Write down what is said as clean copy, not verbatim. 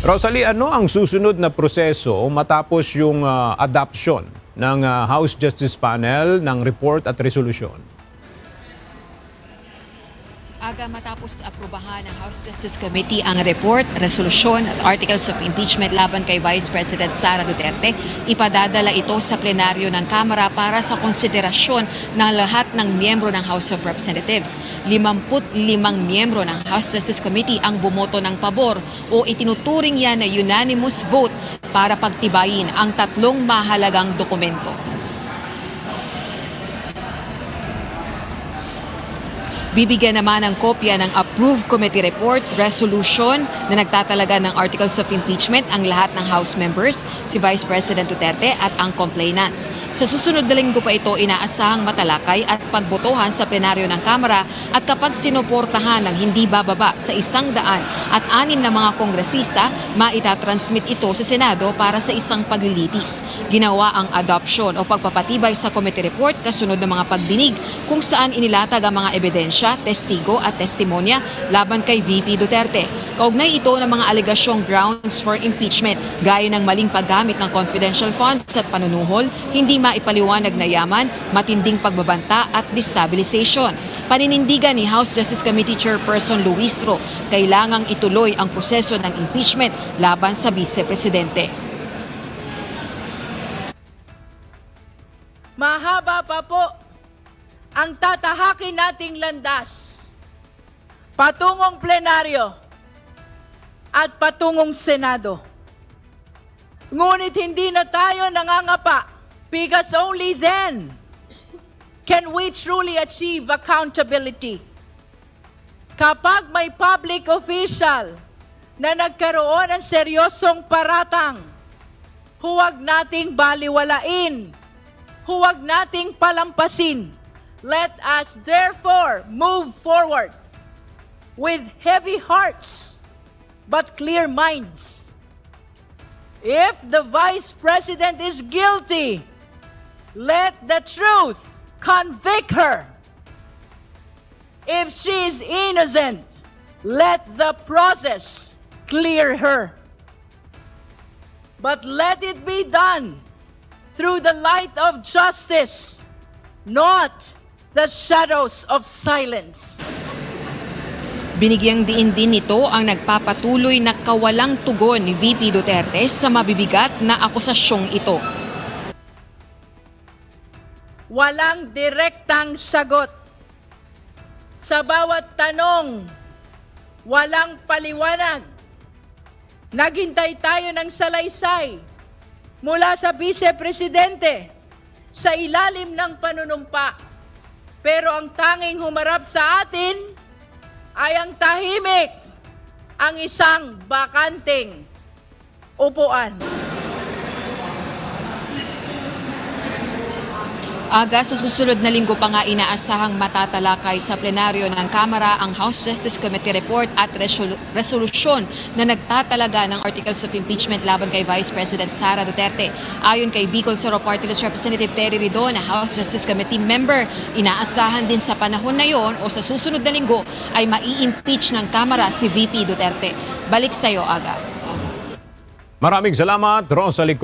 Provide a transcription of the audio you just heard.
Rosalie, ano ang susunod na proseso matapos yung adoption ng House Justice Panel ng report at resolusyon? Aga matapos aprubahan ng House Justice Committee ang report, resolusyon at articles of impeachment laban kay Vice President Sara Duterte, ipadadala ito sa plenaryo ng Kamara para sa konsiderasyon ng lahat ng miyembro ng House of Representatives. 55 miyembro ng House Justice Committee ang bumoto ng pabor o itinuturing yan na unanimous vote para pagtibayin ang tatlong mahalagang dokumento. Bibigyan naman ng kopya ng approved committee report, resolution na nagtatalaga ng articles of impeachment ang lahat ng House members, si Vice President Duterte at ang complainants. Sa susunod na linggo pa ito inaasahang matalakay at pagbotohan sa plenaryo ng Kamara at kapag sinuportahan ng hindi bababa sa 100 at 6 na mga kongresista, maitatransmit ito sa Senado para sa isang paglilitis. Ginawa ang adoption o pagpapatibay sa committee report kasunod ng mga pagdinig kung saan inilatag ang mga ebidensya, testigo at testimonya laban kay VP Duterte. Kaugnay ito ng mga alegasyong grounds for impeachment gaya ng maling paggamit ng confidential funds at panunuhol, hindi maipaliwanag na yaman, matinding pagbabanta at destabilization. Paninindigan ni House Justice Committee Chairperson Luis Ro, kailangang ituloy ang proseso ng impeachment laban sa Vice Presidente. Mahaba pa po ang tatahakin nating landas patungong plenaryo at patungong Senado. Ngunit hindi na tayo nangangapa because only then can we truly achieve accountability. Kapag may public official na nagkaroon ng seryosong paratang, huwag nating baliwalain, huwag nating palampasin. Let us therefore move forward with heavy hearts but clear minds. If the Vice President is guilty, let the truth convict her. If she is innocent, let the process clear her. But let it be done through the light of justice, not the shadows of silence. Binigyang diin din nito ang nagpapatuloy na kawalang tugon ni VP Duterte sa mabibigat na akusasyong ito. Walang direktang sagot. Sa bawat tanong, walang paliwanag. Naghintay tayo ng salaysay mula sa Vice Presidente sa ilalim ng panunumpa. Pero ang tanging humarap sa atin ay ang tahimik, ang isang bakanteng upuan. Aga sa susunod na linggo pa nga inaasahang matatalakay sa plenaryo ng Kamara ang House Justice Committee report at resolusyon na nagtatalaga ng articles of impeachment laban kay Vice President Sara Duterte. Ayon kay Bicol Sur Party List Representative Terry Ridon, na House Justice Committee member, inaasahan din sa panahon na yon o sa susunod na linggo ay mai-impeach ng Kamara si VP Duterte. Balik sa iyo, Aga. Maraming salamat, Rosalie.